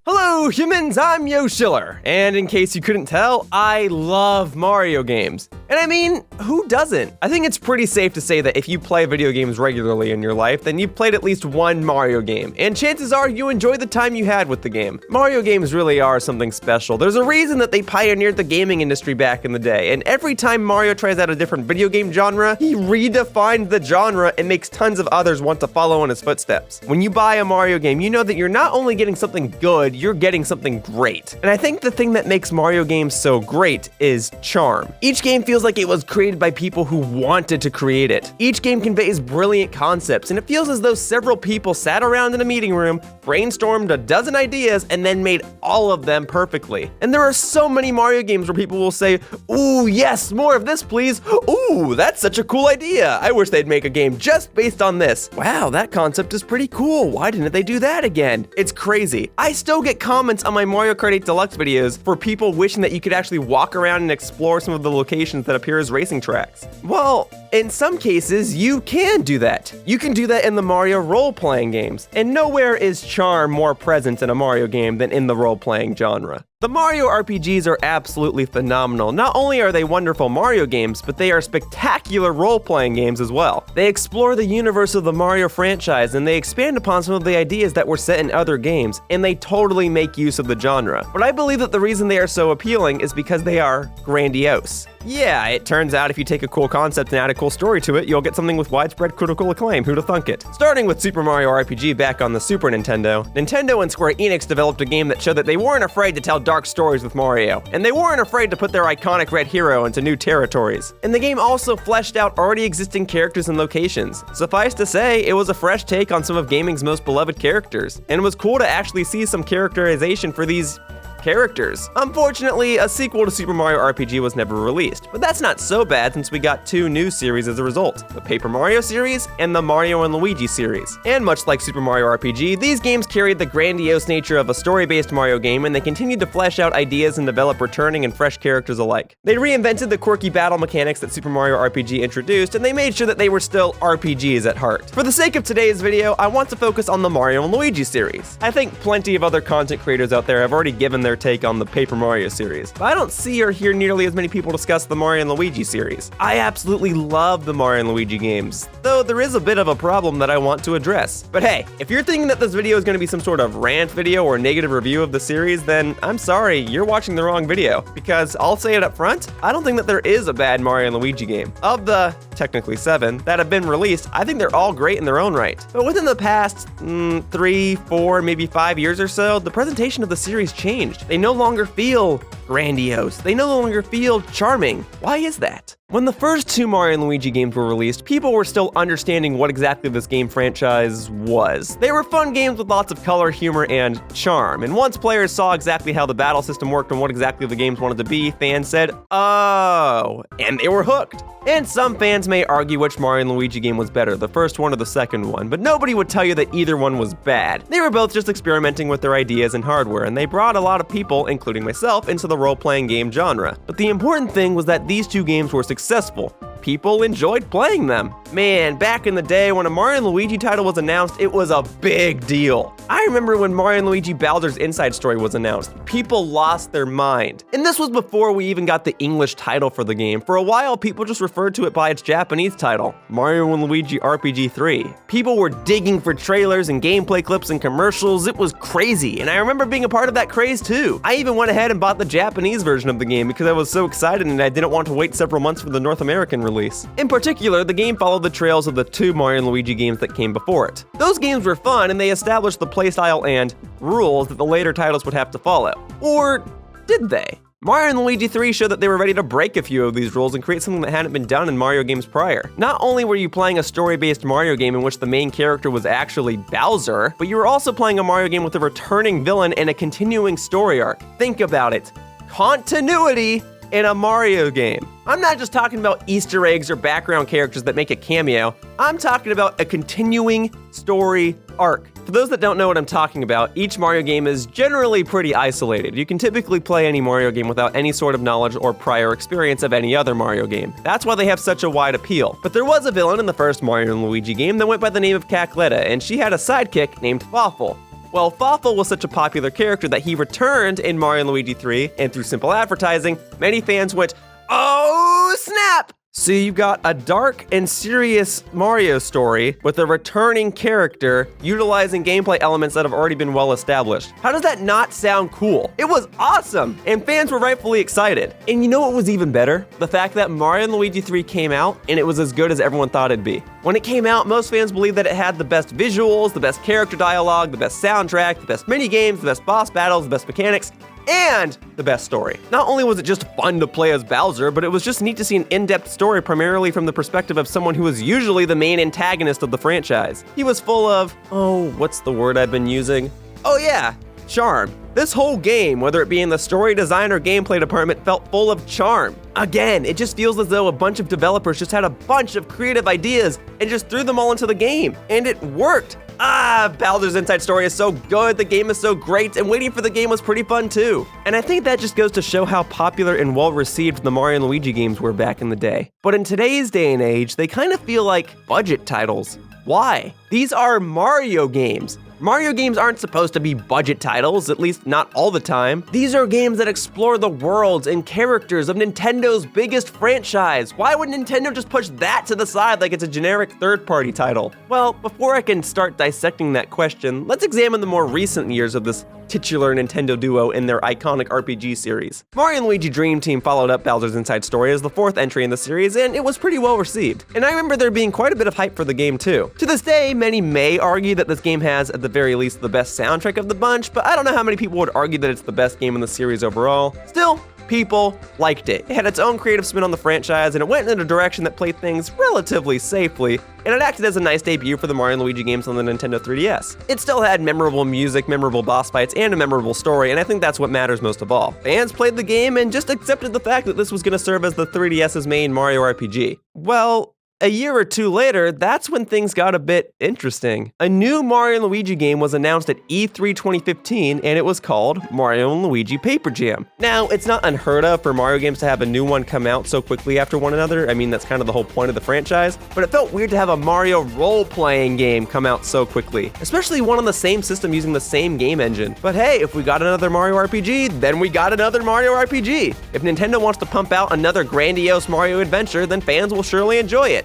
Hello humans, I'm Yoshiller, and in case you couldn't tell, I love Mario games. And I mean, who doesn't? I think it's pretty safe to say that if you play video games regularly in your life, then you've played at least one Mario game, and chances are you enjoy the time you had with the game. Mario games really are something special. There's a reason that they pioneered the gaming industry back in the day, and every time Mario tries out a different video game genre, he redefined the genre and makes tons of others want to follow in his footsteps. When you buy a Mario game, you know that you're not only getting something good, you're getting something great. And I think the thing that makes Mario games so great is charm. Each game feels like it was created by people who wanted to create it. Each game conveys brilliant concepts, and it feels as though several people sat around in a meeting room, brainstormed a dozen ideas, and then made all of them perfectly. And there are so many Mario games where people will say, "Ooh, yes, more of this, please. Ooh, that's such a cool idea. I wish they'd make a game just based on this. Wow, that concept is pretty cool. Why didn't they do that again?" It's crazy. I still get comments on my Mario Kart 8 Deluxe videos for people wishing that you could actually walk around and explore some of the locations that appear as racing tracks. Well, in some cases, you can do that. You can do that in the Mario role-playing games, and nowhere is charm more present in a Mario game than in the role-playing genre. The Mario RPGs are absolutely phenomenal. Not only are they wonderful Mario games, but they are spectacular role-playing games as well. They explore the universe of the Mario franchise, and they expand upon some of the ideas that were set in other games, and they totally make use of the genre. But I believe that the reason they are so appealing is because they are grandiose. Yeah, it turns out if you take a cool concept and add a cool story to it, you'll get something with widespread critical acclaim. Who'da thunk it? Starting with Super Mario RPG back on the Super Nintendo, Nintendo and Square Enix developed a game that showed that they weren't afraid to tell dark stories with Mario, and they weren't afraid to put their iconic red hero into new territories. And the game also fleshed out already existing characters and locations. Suffice to say, it was a fresh take on some of gaming's most beloved characters, and it was cool to actually see some characterization for these characters. Unfortunately, a sequel to Super Mario RPG was never released, but that's not so bad since we got two new series as a result, the Paper Mario series and the Mario and Luigi series. And much like Super Mario RPG, these games carried the grandiose nature of a story-based Mario game, and they continued to flesh out ideas and develop returning and fresh characters alike. They reinvented the quirky battle mechanics that Super Mario RPG introduced, and they made sure that they were still RPGs at heart. For the sake of today's video, I want to focus on the Mario and Luigi series. I think plenty of other content creators out there have already given their take on the Paper Mario series, but I don't see or hear nearly as many people discuss the Mario and Luigi series. I absolutely love the Mario and Luigi games, though there is a bit of a problem that I want to address. But hey, if you're thinking that this video is going to be some sort of rant video or negative review of the series, then I'm sorry, you're watching the wrong video, because I'll say it up front, I don't think that there is a bad Mario and Luigi game. Of the, technically 7, that have been released, I think they're all great in their own right. But within the past 3, 4, maybe 5 years or so, the presentation of the series changed. They no longer feel grandiose. They no longer feel charming. Why is that? When the first two Mario and Luigi games were released, people were still understanding what exactly this game franchise was. They were fun games with lots of color, humor, and charm, and once players saw exactly how the battle system worked and what exactly the games wanted to be, fans said, "Oh," and they were hooked. And some fans may argue which Mario and Luigi game was better, the first one or the second one, but nobody would tell you that either one was bad. They were both just experimenting with their ideas and hardware, and they brought a lot of people, including myself, into the role-playing game genre. But the important thing was that these two games were successful. People enjoyed playing them. Man, back in the day when a Mario and Luigi title was announced, it was a big deal. I remember when Mario and Luigi Bowser's Inside Story was announced, people lost their mind. And this was before we even got the English title for the game. For a while, people just referred to it by its Japanese title, Mario and Luigi RPG 3. People were digging for trailers and gameplay clips and commercials. It was crazy, and I remember being a part of that craze too. I even went ahead and bought the Japanese version of the game because I was so excited and I didn't want to wait several months for the North American release. In particular, the game followed the trails of the two Mario and Luigi games that came before it. Those games were fun, and they established the playstyle and rules that the later titles would have to follow. Or did they? Mario and Luigi 3 showed that they were ready to break a few of these rules and create something that hadn't been done in Mario games prior. Not only were you playing a story-based Mario game in which the main character was actually Bowser, but you were also playing a Mario game with a returning villain and a continuing story arc. Think about it. Continuity in a Mario game. I'm not just talking about Easter eggs or background characters that make a cameo. I'm talking about a continuing story arc. For those that don't know what I'm talking about, each Mario game is generally pretty isolated. You can typically play any Mario game without any sort of knowledge or prior experience of any other Mario game. That's why they have such a wide appeal. But there was a villain in the first Mario and Luigi game that went by the name of Cackletta, and she had a sidekick named Fawful. Well, Fawful was such a popular character that he returned in Mario & Luigi 3, and through simple advertising, many fans went, "Oh, snap!" So you've got a dark and serious Mario story with a returning character utilizing gameplay elements that have already been well established. How does that not sound cool? It was awesome, and fans were rightfully excited. And you know what was even better? The fact that Mario & Luigi 3 came out and it was as good as everyone thought it'd be. When it came out, most fans believed that it had the best visuals, the best character dialogue, the best soundtrack, the best minigames, the best boss battles, the best mechanics, and the best story. Not only was it just fun to play as Bowser, but it was just neat to see an in-depth story primarily from the perspective of someone who was usually the main antagonist of the franchise. He was full of, what's the word I've been using? Oh yeah, charm. This whole game, whether it be in the story design or gameplay department, felt full of charm. Again, it just feels as though a bunch of developers just had a bunch of creative ideas and just threw them all into the game. And it worked. Bowser's Inside Story is so good, the game is so great, and waiting for the game was pretty fun too. And I think that just goes to show how popular and well-received the Mario & Luigi games were back in the day. But in today's day and age, they kind of feel like budget titles. Why? These are Mario games. Mario games aren't supposed to be budget titles, at least not all the time. These are games that explore the worlds and characters of Nintendo's biggest franchise. Why would Nintendo just push that to the side like it's a generic third-party title? Well, before I can start dissecting that question, let's examine the more recent years of this titular Nintendo duo in their iconic RPG series. Mario & Luigi Dream Team followed up Bowser's Inside Story as the fourth entry in the series, and it was pretty well received. And I remember there being quite a bit of hype for the game too. To this day, many may argue that this game has, at the very least, the best soundtrack of the bunch, but I don't know how many people would argue that it's the best game in the series overall. Still, people liked it. It had its own creative spin on the franchise, and it went in a direction that played things relatively safely, and it acted as a nice debut for the Mario & Luigi games on the Nintendo 3DS. It still had memorable music, memorable boss fights, and a memorable story, and I think that's what matters most of all. Fans played the game and just accepted the fact that this was going to serve as the 3DS's main Mario RPG. Well, a year or two later, that's when things got a bit interesting. A new Mario & Luigi game was announced at E3 2015, and it was called Mario & Luigi Paper Jam. Now, it's not unheard of for Mario games to have a new one come out so quickly after one another. I mean, that's kind of the whole point of the franchise. But it felt weird to have a Mario role-playing game come out so quickly, especially one on the same system using the same game engine. But hey, if we got another Mario RPG, then we got another Mario RPG. If Nintendo wants to pump out another grandiose Mario adventure, then fans will surely enjoy it.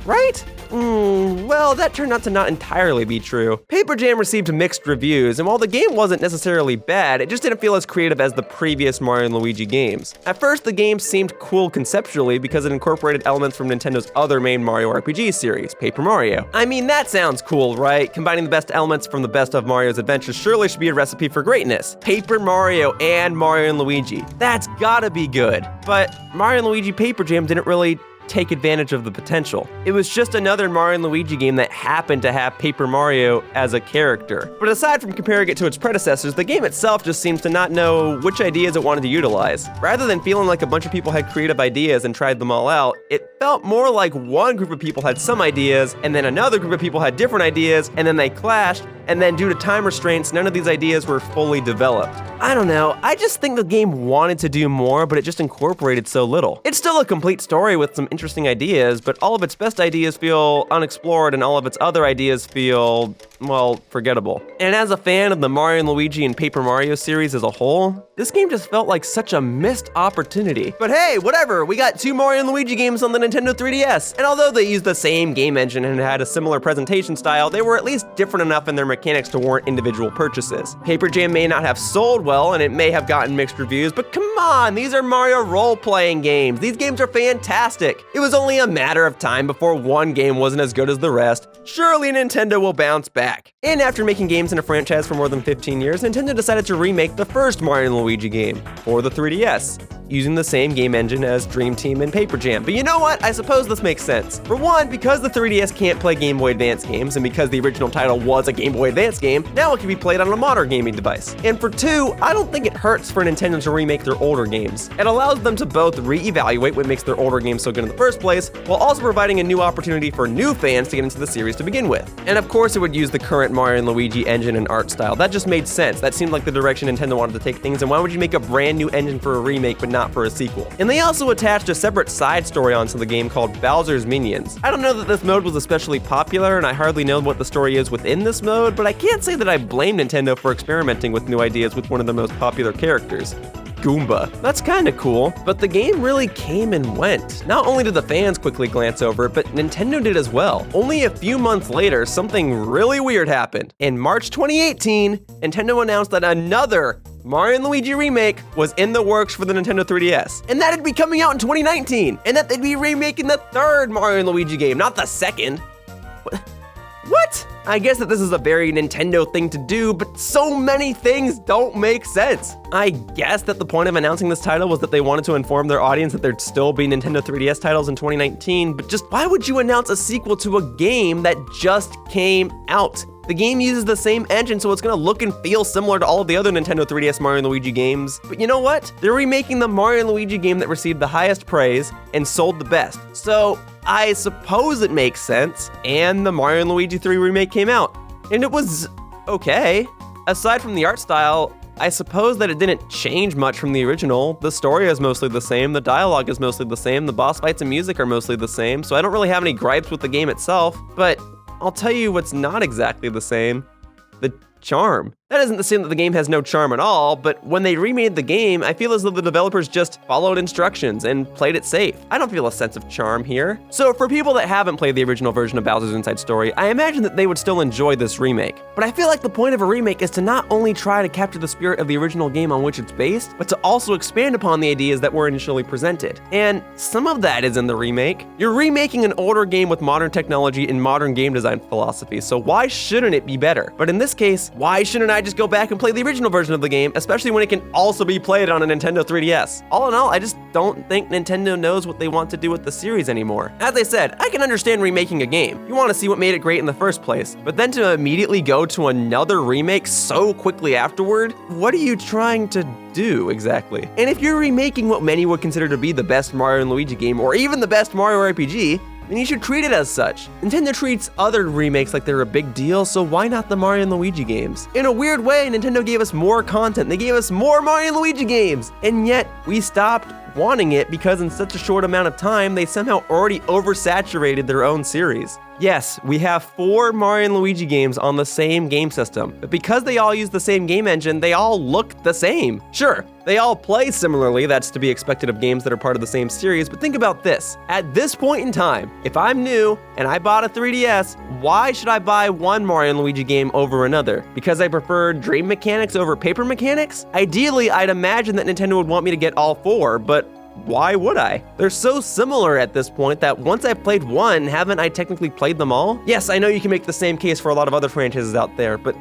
Right? Well, that turned out to not entirely be true. Paper Jam received mixed reviews, and while the game wasn't necessarily bad, it just didn't feel as creative as the previous Mario & Luigi games. At first, the game seemed cool conceptually because it incorporated elements from Nintendo's other main Mario RPG series, Paper Mario. I mean, that sounds cool, right? Combining the best elements from the best of Mario's adventures surely should be a recipe for greatness. Paper Mario and Mario & Luigi. That's gotta be good. But Mario & Luigi Paper Jam didn't really take advantage of the potential. It was just another Mario & Luigi game that happened to have Paper Mario as a character. But aside from comparing it to its predecessors, the game itself just seems to not know which ideas it wanted to utilize. Rather than feeling like a bunch of people had creative ideas and tried them all out, it felt more like one group of people had some ideas, and then another group of people had different ideas, and then they clashed, and then due to time restraints, none of these ideas were fully developed. I don't know, I just think the game wanted to do more, but it just incorporated so little. It's still a complete story with some interesting ideas, but all of its best ideas feel unexplored and all of its other ideas feel, well, forgettable. And as a fan of the Mario & Luigi and Paper Mario series as a whole, this game just felt like such a missed opportunity. But hey, whatever, we got two Mario & Luigi games on the Nintendo 3DS, and although they used the same game engine and had a similar presentation style, they were at least different enough in their mechanics to warrant individual purchases. Paper Jam may not have sold well, and it may have gotten mixed reviews, but come on, these are Mario role-playing games. These games are fantastic. It was only a matter of time before one game wasn't as good as the rest. Surely Nintendo will bounce back. And after making games in a franchise for more than 15 years, Nintendo decided to remake the first Mario & Luigi game for the 3DS, using the same game engine as Dream Team and Paper Jam. But you know what? I suppose this makes sense. For one, because the 3DS can't play Game Boy Advance games, and because the original title was a Game Boy Advance game, now it can be played on a modern gaming device. And for two, I don't think it hurts for Nintendo to remake their older games. It allows them to both re-evaluate what makes their older games so good in the first place, while also providing a new opportunity for new fans to get into the series to begin with. And of course it would use the current Mario & Luigi engine and art style. That just made sense. That seemed like the direction Nintendo wanted to take things, and why would you make a brand new engine for a remake but not not for a sequel. And they also attached a separate side story onto the game called Bowser's Minions. I don't know that this mode was especially popular, and I hardly know what the story is within this mode, but I can't say that I blame Nintendo for experimenting with new ideas with one of their most popular characters, Goomba. That's kinda cool, but the game really came and went. Not only did the fans quickly glance over it, but Nintendo did as well. Only a few months later, something really weird happened. In March 2018, Nintendo announced that another Mario & Luigi remake was in the works for the Nintendo 3DS, and that it'd be coming out in 2019, and that they'd be remaking the third Mario & Luigi game, not the second. What? I guess that this is a very Nintendo thing to do, but so many things don't make sense. I guess that the point of announcing this title was that they wanted to inform their audience that there'd still be Nintendo 3DS titles in 2019, but just why would you announce a sequel to a game that just came out? The game uses the same engine, so it's gonna look and feel similar to all of the other Nintendo 3DS Mario & Luigi games. But you know what? They're remaking the Mario & Luigi game that received the highest praise and sold the best. So I suppose it makes sense, and the Mario & Luigi 3 remake came out, and it was okay. Aside from the art style, I suppose that it didn't change much from the original. The story is mostly the same, the dialogue is mostly the same, the boss fights and music are mostly the same, so I don't really have any gripes with the game itself, but I'll tell you what's not exactly the same: the charm. That isn't to say that the game has no charm at all, but when they remade the game, I feel as though the developers just followed instructions and played it safe. I don't feel a sense of charm here. So for people that haven't played the original version of Bowser's Inside Story, I imagine that they would still enjoy this remake. But I feel like the point of a remake is to not only try to capture the spirit of the original game on which it's based, but to also expand upon the ideas that were initially presented. And some of that is in the remake. You're remaking an older game with modern technology and modern game design philosophy, so why shouldn't it be better? But in this case, why shouldn't I just go back and play the original version of the game, especially when it can also be played on a Nintendo 3DS? All in all, I just don't think Nintendo knows what they want to do with the series anymore. As I said, I can understand remaking a game. You want to see what made it great in the first place, but then to immediately go to another remake so quickly afterward, what are you trying to do exactly? And if you're remaking what many would consider to be the best Mario & Luigi game, or even the best Mario RPG, then you should treat it as such. Nintendo treats other remakes like they're a big deal, so why not the Mario & Luigi games? In a weird way, Nintendo gave us more content. They gave us more Mario & Luigi games, and yet we stopped wanting it because in such a short amount of time, they somehow already oversaturated their own series. Yes, we have 4 Mario & Luigi games on the same game system, but because they all use the same game engine, they all look the same. Sure, they all play similarly, that's to be expected of games that are part of the same series, but think about this. At this point in time, if I'm new and I bought a 3DS, why should I buy one Mario & Luigi game over another? Because I prefer dream mechanics over paper mechanics? Ideally, I'd imagine that Nintendo would want me to get all 4, but why would I? They're so similar at this point that once I've played one, haven't I technically played them all? Yes, I know you can make the same case for a lot of other franchises out there, but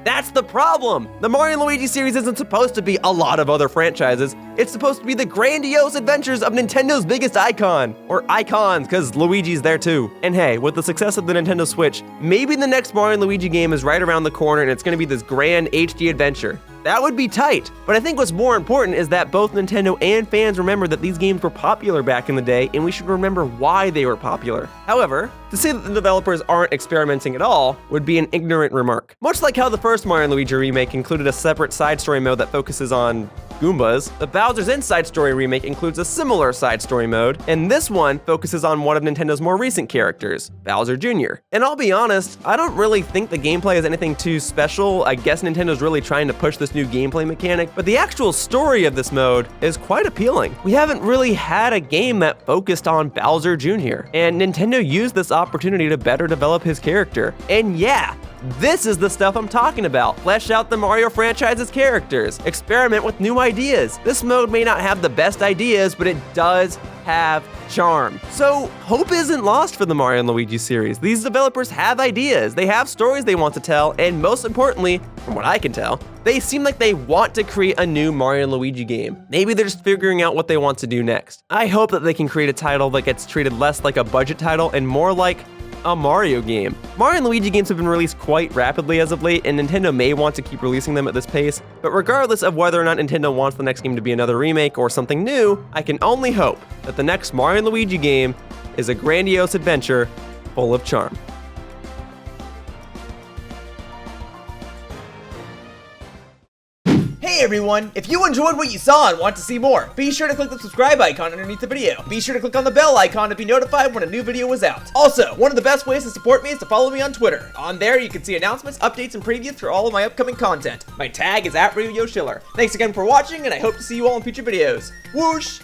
that's the problem! The Mario & Luigi series isn't supposed to be a lot of other franchises. It's supposed to be the grandiose adventures of Nintendo's biggest icon. Or icons, because Luigi's there too. And hey, with the success of the Nintendo Switch, maybe the next Mario & Luigi game is right around the corner and it's gonna be this grand HD adventure. That would be tight, but I think what's more important is that both Nintendo and fans remember that these games were popular back in the day, and we should remember why they were popular. However, to say that the developers aren't experimenting at all would be an ignorant remark. Much like how the first Mario & Luigi remake included a separate side story mode that focuses on Goombas, the Bowser's Inside Story remake includes a similar side story mode, and this one focuses on one of Nintendo's more recent characters, Bowser Jr. And I'll be honest, I don't really think the gameplay is anything too special. I guess Nintendo's really trying to push this new gameplay mechanic, but the actual story of this mode is quite appealing. We haven't really had a game that focused on Bowser Jr., and Nintendo used this opportunity to better develop his character. And yeah, this is the stuff I'm talking about. Flesh out the Mario franchise's characters. Experiment with new ideas. This mode may not have the best ideas, but it does have charm. So hope isn't lost for the Mario & Luigi series. These developers have ideas, they have stories they want to tell, and most importantly, from what I can tell, they seem like they want to create a new Mario & Luigi game. Maybe they're just figuring out what they want to do next. I hope that they can create a title that gets treated less like a budget title and more like a Mario game. Mario & Luigi games have been released quite rapidly as of late, and Nintendo may want to keep releasing them at this pace, but regardless of whether or not Nintendo wants the next game to be another remake or something new, I can only hope that the next Mario & Luigi game is a grandiose adventure full of charm. Hey everyone! If you enjoyed what you saw and want to see more, be sure to click the subscribe icon underneath the video. Be sure to click on the bell icon to be notified when a new video is out. Also, one of the best ways to support me is to follow me on Twitter. On there, you can see announcements, updates, and previews for all of my upcoming content. My tag is @Yoshiller. Thanks again for watching, and I hope to see you all in future videos. Whoosh!